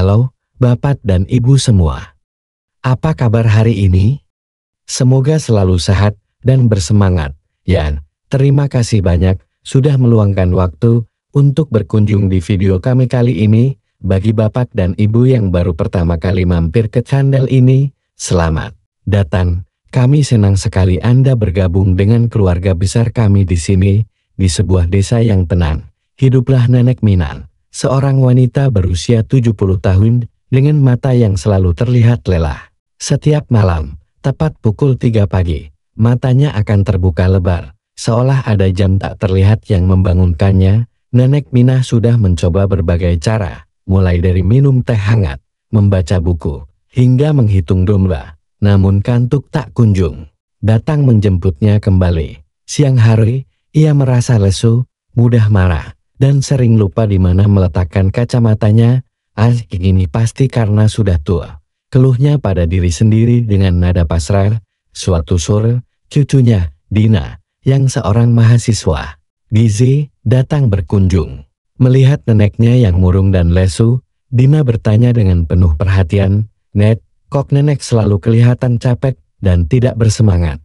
Halo, Bapak dan Ibu semua. Apa kabar hari ini? Semoga selalu sehat dan bersemangat. Ya, terima kasih banyak sudah meluangkan waktu untuk berkunjung di video kami kali ini. Bagi Bapak dan Ibu yang baru pertama kali mampir ke channel ini, selamat datang. Kami senang sekali Anda bergabung dengan keluarga besar kami di sini, di sebuah desa yang tenang. Hiduplah Nenek Minang, seorang wanita berusia 70 tahun dengan mata yang selalu terlihat lelah. Setiap malam, tepat pukul 3 pagi, matanya akan terbuka lebar, seolah ada jam tak terlihat yang membangunkannya. Nenek Minang sudah mencoba berbagai cara, mulai dari minum teh hangat, membaca buku, hingga menghitung domba. Namun kantuk tak kunjung datang menjemputnya kembali. Siang hari, ia merasa lesu, mudah marah, dan sering lupa di mana meletakkan kacamatanya. Ini pasti karena sudah tua, keluhnya pada diri sendiri dengan nada pasrah. Suatu sore, cucunya, Dina, yang seorang mahasiswa gizi, datang berkunjung. Melihat neneknya yang murung dan lesu, Dina bertanya dengan penuh perhatian, "Nek, kok nenek selalu kelihatan capek dan tidak bersemangat?"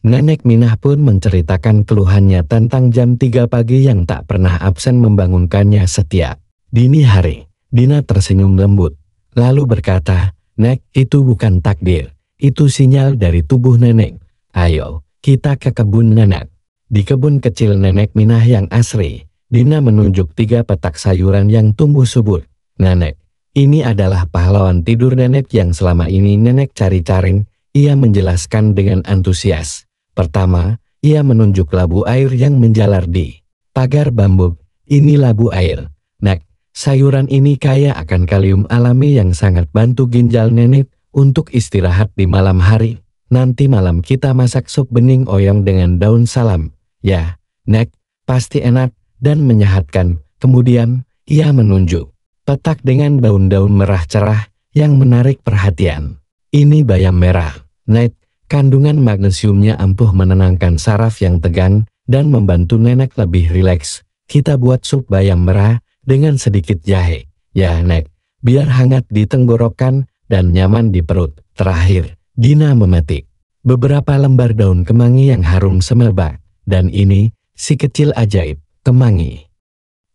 Nenek Minang pun menceritakan keluhannya tentang jam 3 pagi yang tak pernah absen membangunkannya setiap dini hari. Dina tersenyum lembut, lalu berkata, "Nek, itu bukan takdir, itu sinyal dari tubuh nenek. Ayo, kita ke kebun nenek." Di kebun kecil Nenek Minang yang asri, Dina menunjuk 3 petak sayuran yang tumbuh subur. "Nenek, ini adalah pahlawan tidur nenek yang selama ini nenek cari-cari," ia menjelaskan dengan antusias. Pertama, ia menunjuk labu air yang menjalar di pagar bambu. "Ini labu air, Nek. Sayuran ini kaya akan kalium alami yang sangat bantu ginjal nenek untuk istirahat di malam hari. Nanti malam kita masak sup bening oyong dengan daun salam. Ya, Nek, pasti enak dan menyehatkan." Kemudian, ia menunjuk petak dengan daun-daun merah cerah yang menarik perhatian. "Ini bayam merah, Nek. Kandungan magnesiumnya ampuh menenangkan saraf yang tegang dan membantu nenek lebih rileks. Kita buat sup bayam merah dengan sedikit jahe. Ya, Nek, biar hangat di tenggorokan dan nyaman di perut." Terakhir, Dina memetik beberapa lembar daun kemangi yang harum semerbak. Dan ini, si kecil ajaib, kemangi.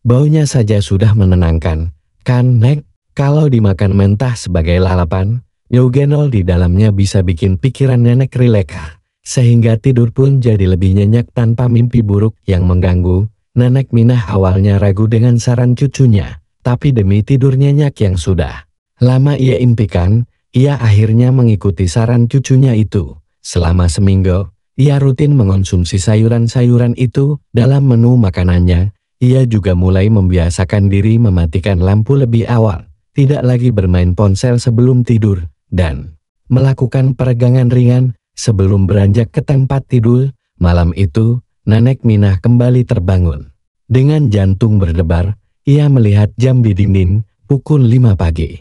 Baunya saja sudah menenangkan, kan, Nek? Kalau dimakan mentah sebagai lalapan, eugenol di dalamnya bisa bikin pikiran nenek rileks, sehingga tidur pun jadi lebih nyenyak tanpa mimpi buruk yang mengganggu. Nenek Minang awalnya ragu dengan saran cucunya, tapi demi tidur nyenyak yang sudah lama ia impikan, ia akhirnya mengikuti saran cucunya itu. Selama seminggu, ia rutin mengonsumsi sayuran-sayuran itu dalam menu makanannya. Ia juga mulai membiasakan diri mematikan lampu lebih awal, tidak lagi bermain ponsel sebelum tidur, dan melakukan peregangan ringan sebelum beranjak ke tempat tidur. Malam itu, Nenek Minang kembali terbangun. Dengan jantung berdebar, ia melihat jam di dinding, pukul 5 pagi.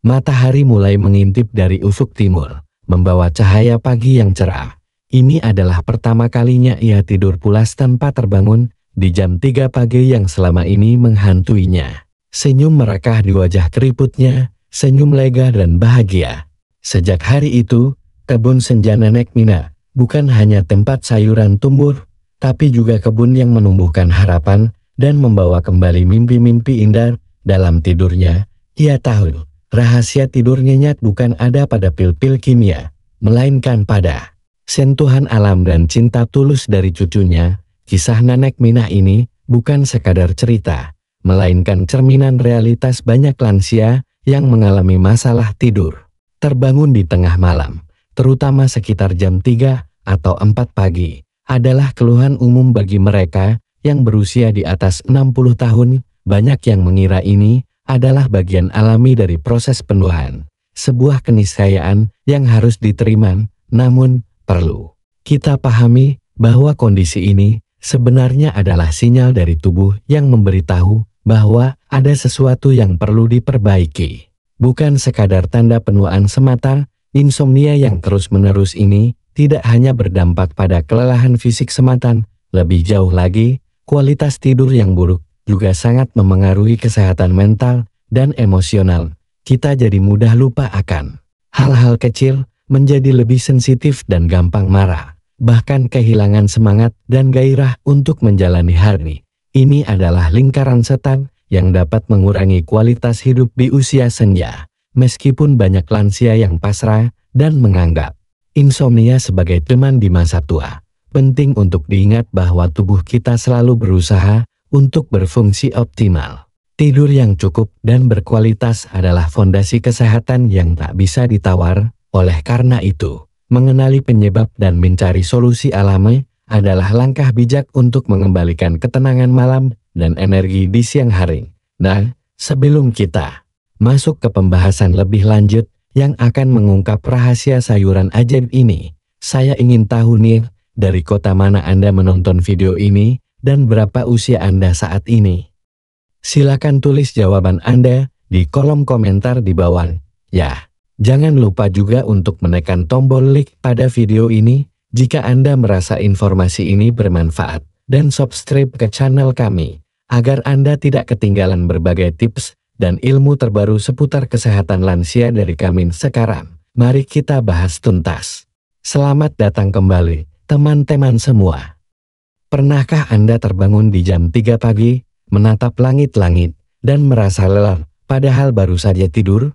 Matahari mulai mengintip dari ufuk timur, membawa cahaya pagi yang cerah. Ini adalah pertama kalinya ia tidur pulas tanpa terbangun di jam 3 pagi yang selama ini menghantuinya. Senyum merekah di wajah keriputnya, senyum lega dan bahagia. Sejak hari itu, kebun senja Nenek Minang bukan hanya tempat sayuran tumbuh, tapi juga kebun yang menumbuhkan harapan dan membawa kembali mimpi-mimpi indah dalam tidurnya. Ia tahu, rahasia tidur nyenyak bukan ada pada pil-pil kimia, melainkan pada sentuhan alam dan cinta tulus dari cucunya. Kisah Nenek Minang ini bukan sekadar cerita, melainkan cerminan realitas banyak lansia yang mengalami masalah tidur. Terbangun di tengah malam, terutama sekitar jam 3 atau 4 pagi, adalah keluhan umum bagi mereka yang berusia di atas 60 tahun. Banyak yang mengira ini adalah bagian alami dari proses penuaan, sebuah keniscayaan yang harus diterima. Namun, perlu kita pahami bahwa kondisi ini sebenarnya adalah sinyal dari tubuh yang memberitahu bahwa ada sesuatu yang perlu diperbaiki. Bukan sekadar tanda penuaan semata. Insomnia yang terus-menerus ini tidak hanya berdampak pada kelelahan fisik semata, lebih jauh lagi, kualitas tidur yang buruk juga sangat memengaruhi kesehatan mental dan emosional, kita jadi mudah lupa akan hal-hal kecil, menjadi lebih sensitif dan gampang marah, bahkan kehilangan semangat dan gairah untuk menjalani hari. Ini adalah lingkaran setan yang dapat mengurangi kualitas hidup di usia senja. Meskipun banyak lansia yang pasrah dan menganggap insomnia sebagai teman di masa tua, penting untuk diingat bahwa tubuh kita selalu berusaha untuk berfungsi optimal. Tidur yang cukup dan berkualitas adalah fondasi kesehatan yang tak bisa ditawar. Oleh karena itu, mengenali penyebab dan mencari solusi alami adalah langkah bijak untuk mengembalikan ketenangan malam dan energi di siang hari. Nah, sebelum kita masuk ke pembahasan lebih lanjut yang akan mengungkap rahasia sayuran ajaib ini, saya ingin tahu nih, dari kota mana Anda menonton video ini dan berapa usia Anda saat ini? Silakan tulis jawaban Anda di kolom komentar di bawah. Ya, jangan lupa juga untuk menekan tombol like pada video ini jika Anda merasa informasi ini bermanfaat, dan subscribe ke channel kami agar Anda tidak ketinggalan berbagai tips dan ilmu terbaru seputar kesehatan lansia dari kami. Sekarang, mari kita bahas tuntas. Selamat datang kembali, teman-teman semua. Pernahkah Anda terbangun di jam 3 pagi, menatap langit-langit, dan merasa lelah, padahal baru saja tidur?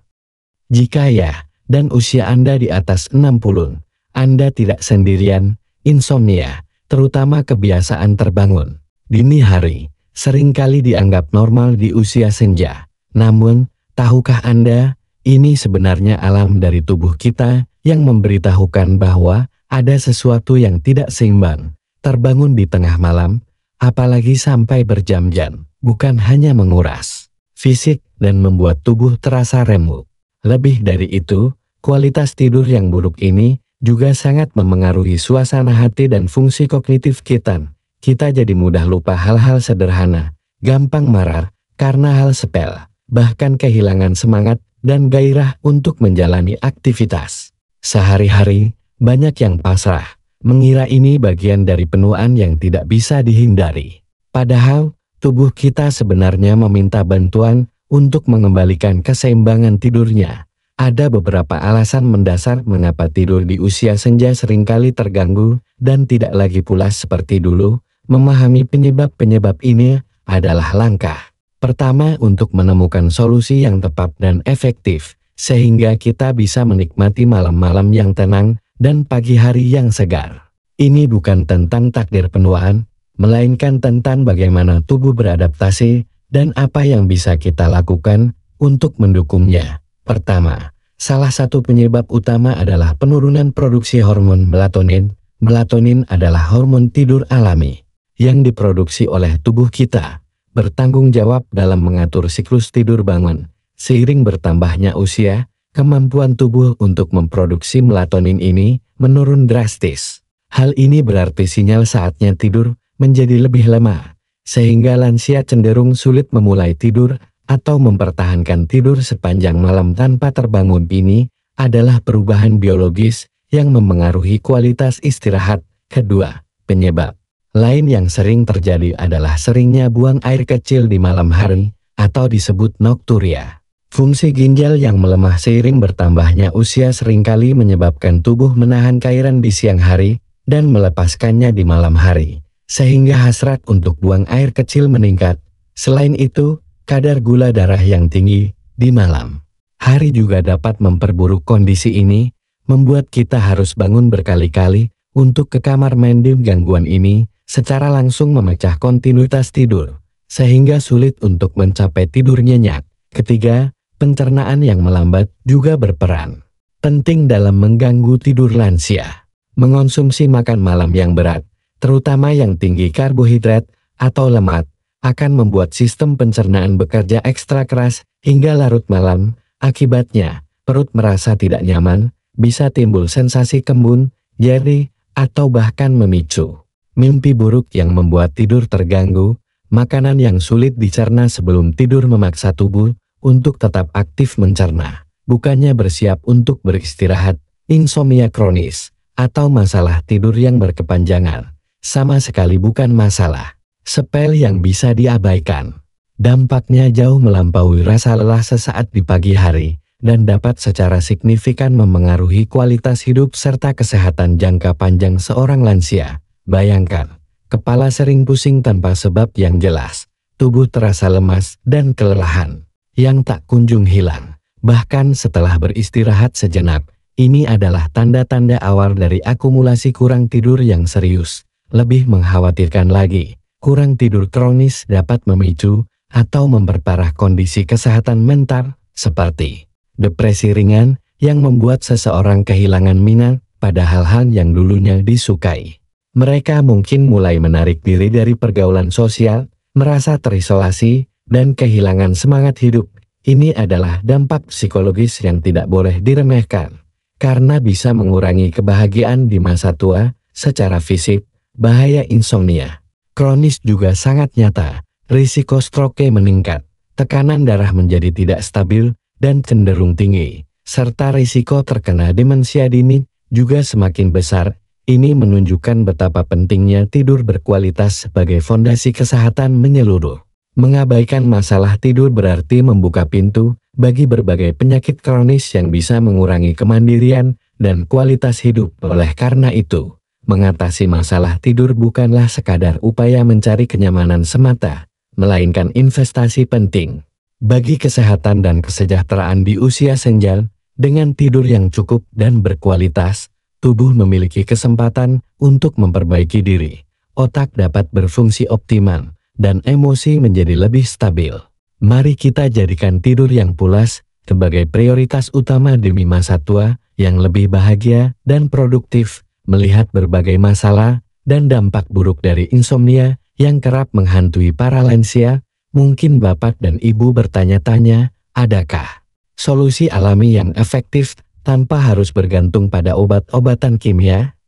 Jika ya, dan usia Anda di atas 60, Anda tidak sendirian. Insomnia, terutama kebiasaan terbangun dini hari, seringkali dianggap normal di usia senja. Namun, tahukah Anda, ini sebenarnya alam dari tubuh kita yang memberitahukan bahwa ada sesuatu yang tidak seimbang. Terbangun di tengah malam, apalagi sampai berjam-jam, bukan hanya menguras fisik dan membuat tubuh terasa remuk. Lebih dari itu, kualitas tidur yang buruk ini juga sangat memengaruhi suasana hati dan fungsi kognitif kita. Kita jadi mudah lupa hal-hal sederhana, gampang marah karena hal sepele, bahkan kehilangan semangat dan gairah untuk menjalani aktivitas sehari-hari. Banyak yang pasrah, mengira ini bagian dari penuaan yang tidak bisa dihindari. Padahal, tubuh kita sebenarnya meminta bantuan untuk mengembalikan keseimbangan tidurnya. Ada beberapa alasan mendasar mengapa tidur di usia senja seringkali terganggu dan tidak lagi pulas seperti dulu. Memahami penyebab-penyebab ini adalah langkah pertama untuk menemukan solusi yang tepat dan efektif, sehingga kita bisa menikmati malam-malam yang tenang dan pagi hari yang segar. Ini bukan tentang takdir penuaan, melainkan tentang bagaimana tubuh beradaptasi dan apa yang bisa kita lakukan untuk mendukungnya. Pertama, salah satu penyebab utama adalah penurunan produksi hormon melatonin. Melatonin adalah hormon tidur alami yang diproduksi oleh tubuh kita, bertanggung jawab dalam mengatur siklus tidur bangun. Seiring bertambahnya usia, kemampuan tubuh untuk memproduksi melatonin ini menurun drastis. Hal ini berarti sinyal saatnya tidur menjadi lebih lemah, sehingga lansia cenderung sulit memulai tidur atau mempertahankan tidur sepanjang malam tanpa terbangun. Ini adalah perubahan biologis yang memengaruhi kualitas istirahat. Kedua, penyebab lain yang sering terjadi adalah seringnya buang air kecil di malam hari atau disebut nokturia. Fungsi ginjal yang melemah seiring bertambahnya usia seringkali menyebabkan tubuh menahan cairan di siang hari dan melepaskannya di malam hari, sehingga hasrat untuk buang air kecil meningkat. Selain itu, kadar gula darah yang tinggi di malam hari juga dapat memperburuk kondisi ini, membuat kita harus bangun berkali-kali untuk ke kamar mandi. Gangguan ini secara langsung memecah kontinuitas tidur, sehingga sulit untuk mencapai tidur nyenyak. Ketiga, pencernaan yang melambat juga berperan penting dalam mengganggu tidur lansia. Mengonsumsi makan malam yang berat, terutama yang tinggi karbohidrat atau lemak, akan membuat sistem pencernaan bekerja ekstra keras hingga larut malam. Akibatnya, perut merasa tidak nyaman, bisa timbul sensasi kembung, nyeri, atau bahkan memicu mimpi buruk yang membuat tidur terganggu. Makanan yang sulit dicerna sebelum tidur memaksa tubuh untuk tetap aktif mencerna, bukannya bersiap untuk beristirahat. Insomnia kronis atau masalah tidur yang berkepanjangan sama sekali bukan masalah sepele yang bisa diabaikan. Dampaknya jauh melampaui rasa lelah sesaat di pagi hari dan dapat secara signifikan memengaruhi kualitas hidup serta kesehatan jangka panjang seorang lansia. Bayangkan, kepala sering pusing tanpa sebab yang jelas, tubuh terasa lemas dan kelelahan yang tak kunjung hilang. Bahkan setelah beristirahat sejenak, ini adalah tanda-tanda awal dari akumulasi kurang tidur yang serius. Lebih mengkhawatirkan lagi, kurang tidur kronis dapat memicu atau memperparah kondisi kesehatan mental, seperti depresi ringan yang membuat seseorang kehilangan minat pada hal-hal yang dulunya disukai. Mereka mungkin mulai menarik diri dari pergaulan sosial, merasa terisolasi, dan kehilangan semangat hidup. Ini adalah dampak psikologis yang tidak boleh diremehkan, karena bisa mengurangi kebahagiaan di masa tua. Secara fisik, bahaya insomnia kronis juga sangat nyata. Risiko stroke meningkat, tekanan darah menjadi tidak stabil dan cenderung tinggi, serta risiko terkena demensia dini juga semakin besar. Ini menunjukkan betapa pentingnya tidur berkualitas sebagai fondasi kesehatan menyeluruh. Mengabaikan masalah tidur berarti membuka pintu bagi berbagai penyakit kronis yang bisa mengurangi kemandirian dan kualitas hidup. Oleh karena itu, mengatasi masalah tidur bukanlah sekadar upaya mencari kenyamanan semata, melainkan investasi penting bagi kesehatan dan kesejahteraan di usia senja. Dengan tidur yang cukup dan berkualitas, tubuh memiliki kesempatan untuk memperbaiki diri, otak dapat berfungsi optimal, dan emosi menjadi lebih stabil. Mari kita jadikan tidur yang pulas sebagai prioritas utama demi masa tua yang lebih bahagia dan produktif. Melihat berbagai masalah dan dampak buruk dari insomnia yang kerap menghantui para lansia, mungkin Bapak dan Ibu bertanya-tanya, adakah solusi alami yang efektif tanpa harus bergantung pada obat-obatan kimia?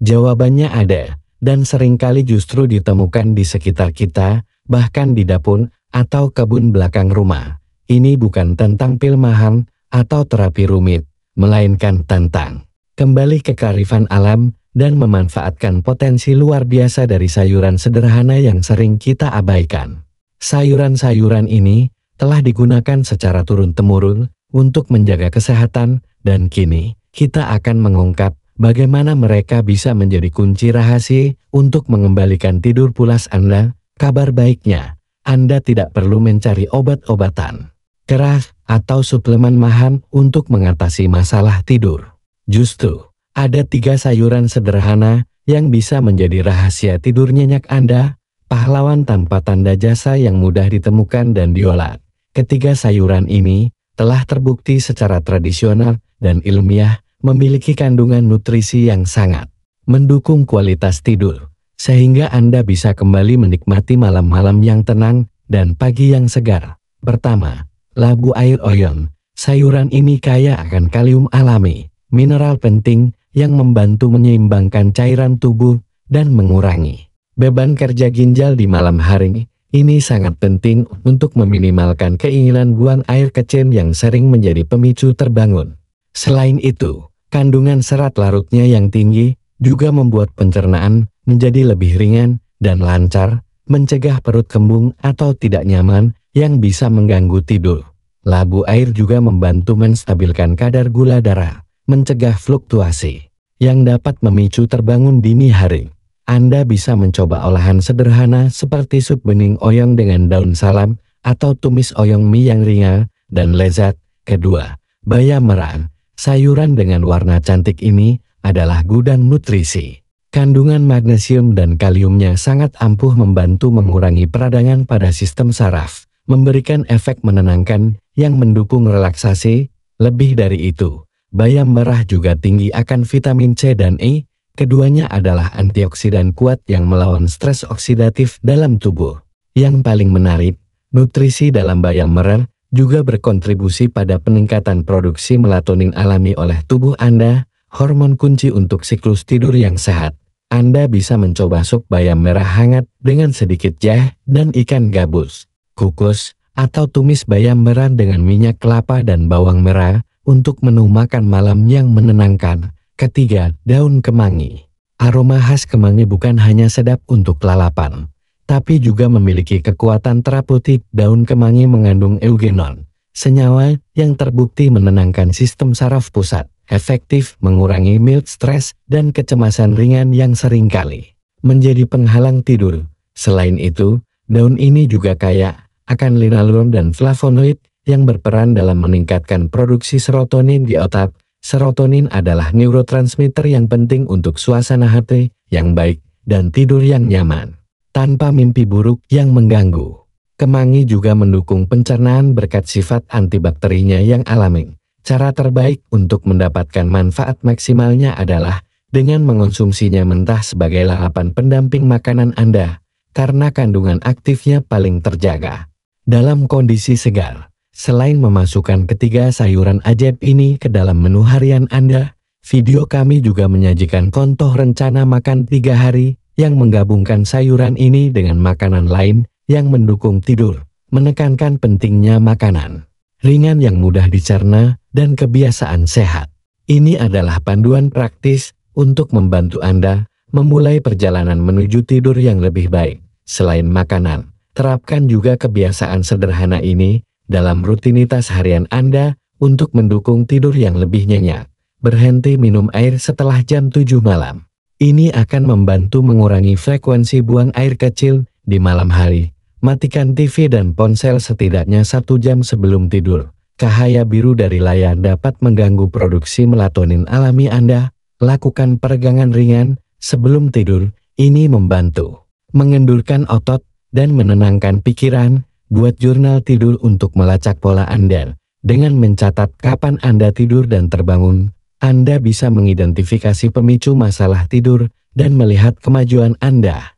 Jawabannya ada, dan seringkali justru ditemukan di sekitar kita, bahkan di dapur atau kebun belakang rumah. Ini bukan tentang pil mahal atau terapi rumit, melainkan tentang kembali ke kearifan alam dan memanfaatkan potensi luar biasa dari sayuran sederhana yang sering kita abaikan. Sayuran-sayuran ini telah digunakan secara turun-temurun untuk menjaga kesehatan, dan kini kita akan mengungkap bagaimana mereka bisa menjadi kunci rahasia untuk mengembalikan tidur pulas Anda. Kabar baiknya, Anda tidak perlu mencari obat-obatan keras atau suplemen mahal untuk mengatasi masalah tidur. Justru, ada 3 sayuran sederhana yang bisa menjadi rahasia tidur nyenyak Anda, pahlawan tanpa tanda jasa yang mudah ditemukan dan diolah. Ketiga sayuran ini telah terbukti secara tradisional dan ilmiah memiliki kandungan nutrisi yang sangat mendukung kualitas tidur, sehingga Anda bisa kembali menikmati malam-malam yang tenang dan pagi yang segar. Pertama, labu air oyong. Sayuran ini kaya akan kalium alami, mineral penting yang membantu menyeimbangkan cairan tubuh dan mengurangi beban kerja ginjal di malam hari. Ini sangat penting untuk meminimalkan keinginan buang air kecil yang sering menjadi pemicu terbangun. Selain itu, kandungan serat larutnya yang tinggi juga membuat pencernaan menjadi lebih ringan dan lancar, mencegah perut kembung atau tidak nyaman yang bisa mengganggu tidur. Labu air juga membantu menstabilkan kadar gula darah, mencegah fluktuasi yang dapat memicu terbangun dini hari. Anda bisa mencoba olahan sederhana seperti sup bening oyong dengan daun salam atau tumis oyong mie yang ringan dan lezat. Kedua, bayam merah. Sayuran dengan warna cantik ini adalah gudang nutrisi. Kandungan magnesium dan kaliumnya sangat ampuh membantu mengurangi peradangan pada sistem saraf, memberikan efek menenangkan yang mendukung relaksasi. Lebih dari itu, bayam merah juga tinggi akan vitamin C dan E. Keduanya adalah antioksidan kuat yang melawan stres oksidatif dalam tubuh. Yang paling menarik, nutrisi dalam bayam merah juga berkontribusi pada peningkatan produksi melatonin alami oleh tubuh Anda, hormon kunci untuk siklus tidur yang sehat. Anda bisa mencoba sup bayam merah hangat dengan sedikit jahe dan ikan gabus, kukus, atau tumis bayam merah dengan minyak kelapa dan bawang merah untuk menu makan malam yang menenangkan. Ketiga, daun kemangi. Aroma khas kemangi bukan hanya sedap untuk lalapan. tapi juga memiliki kekuatan terapeutik. Daun kemangi mengandung eugenon, senyawa yang terbukti menenangkan sistem saraf pusat, efektif mengurangi mild stress dan kecemasan ringan yang seringkali menjadi penghalang tidur. Selain itu, daun ini juga kaya akan linalool dan flavonoid yang berperan dalam meningkatkan produksi serotonin di otak. Serotonin adalah neurotransmitter yang penting untuk suasana hati yang baik dan tidur yang nyaman, tanpa mimpi buruk yang mengganggu. Kemangi juga mendukung pencernaan berkat sifat antibakterinya yang alami. Cara terbaik untuk mendapatkan manfaat maksimalnya adalah dengan mengonsumsinya mentah sebagai lalapan pendamping makanan Anda, karena kandungan aktifnya paling terjaga dalam kondisi segar. Selain memasukkan ketiga sayuran ajaib ini ke dalam menu harian Anda, video kami juga menyajikan contoh rencana makan 3 hari yang menggabungkan sayuran ini dengan makanan lain yang mendukung tidur, menekankan pentingnya makanan ringan yang mudah dicerna dan kebiasaan sehat. Ini adalah panduan praktis untuk membantu Anda memulai perjalanan menuju tidur yang lebih baik. Selain makanan, terapkan juga kebiasaan sederhana ini dalam rutinitas harian Anda untuk mendukung tidur yang lebih nyenyak. Berhenti minum air setelah jam 7 malam. Ini akan membantu mengurangi frekuensi buang air kecil di malam hari. Matikan TV dan ponsel setidaknya 1 jam sebelum tidur. Cahaya biru dari layar dapat mengganggu produksi melatonin alami Anda. Lakukan peregangan ringan sebelum tidur. Ini membantu mengendurkan otot dan menenangkan pikiran. Buat jurnal tidur untuk melacak pola Anda. Dengan mencatat kapan Anda tidur dan terbangun, Anda bisa mengidentifikasi pemicu masalah tidur dan melihat kemajuan Anda.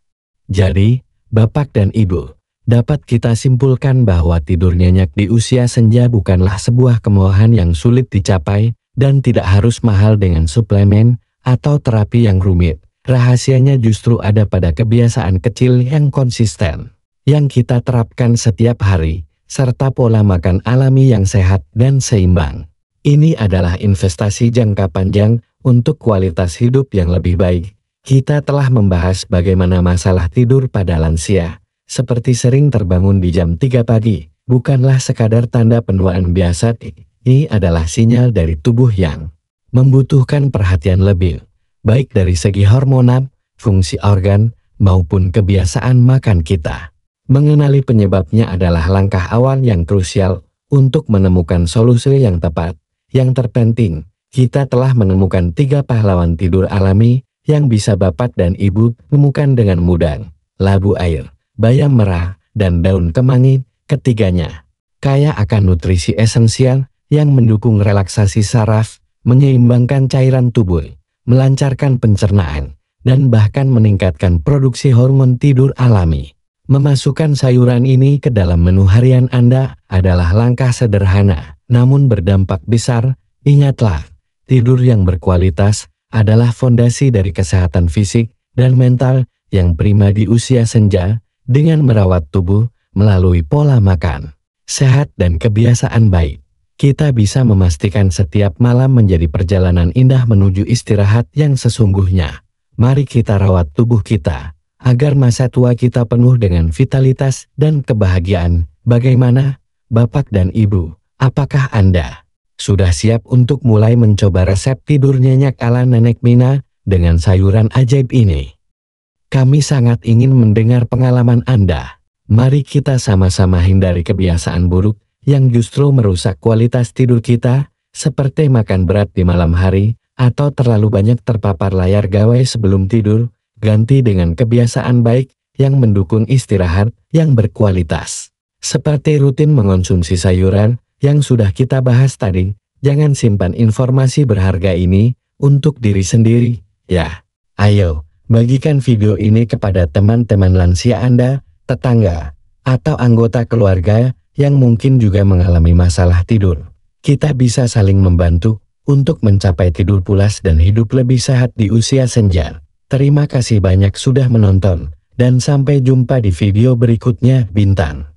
Jadi, Bapak dan Ibu, dapat kita simpulkan bahwa tidur nyenyak di usia senja bukanlah sebuah kemewahan yang sulit dicapai dan tidak harus mahal dengan suplemen atau terapi yang rumit. Rahasianya justru ada pada kebiasaan kecil yang konsisten yang kita terapkan setiap hari, serta pola makan alami yang sehat dan seimbang. Ini adalah investasi jangka panjang untuk kualitas hidup yang lebih baik. Kita telah membahas bagaimana masalah tidur pada lansia, seperti sering terbangun di jam 3 pagi, bukanlah sekadar tanda penuaan biasa. Ini adalah sinyal dari tubuh yang membutuhkan perhatian lebih, baik dari segi hormonal, fungsi organ, maupun kebiasaan makan kita. Mengenali penyebabnya adalah langkah awal yang krusial untuk menemukan solusi yang tepat. Yang terpenting, kita telah menemukan 3 pahlawan tidur alami yang bisa Bapak dan Ibu temukan dengan mudah. Labu air, bayam merah, dan daun kemangi. Ketiganya kaya akan nutrisi esensial yang mendukung relaksasi saraf, menyeimbangkan cairan tubuh, melancarkan pencernaan, dan bahkan meningkatkan produksi hormon tidur alami. Memasukkan sayuran ini ke dalam menu harian Anda adalah langkah sederhana, namun berdampak besar. Ingatlah, tidur yang berkualitas adalah fondasi dari kesehatan fisik dan mental yang prima di usia senja. Dengan merawat tubuh melalui pola makan sehat dan kebiasaan baik, kita bisa memastikan setiap malam menjadi perjalanan indah menuju istirahat yang sesungguhnya. Mari kita rawat tubuh kita agar masa tua kita penuh dengan vitalitas dan kebahagiaan. Bagaimana, Bapak dan Ibu? Apakah Anda sudah siap untuk mulai mencoba resep tidur nyenyak ala Nenek Mina dengan sayuran ajaib ini? Kami sangat ingin mendengar pengalaman Anda. Mari kita sama-sama hindari kebiasaan buruk yang justru merusak kualitas tidur kita, seperti makan berat di malam hari atau terlalu banyak terpapar layar gawai sebelum tidur. Ganti dengan kebiasaan baik yang mendukung istirahat yang berkualitas. Seperti rutin mengonsumsi sayuran yang sudah kita bahas tadi. Jangan simpan informasi berharga ini untuk diri sendiri, ya. Ayo, bagikan video ini kepada teman-teman lansia Anda, tetangga, atau anggota keluarga yang mungkin juga mengalami masalah tidur. Kita bisa saling membantu untuk mencapai tidur pulas dan hidup lebih sehat di usia senja. Terima kasih banyak sudah menonton, dan sampai jumpa di video berikutnya, Bintang.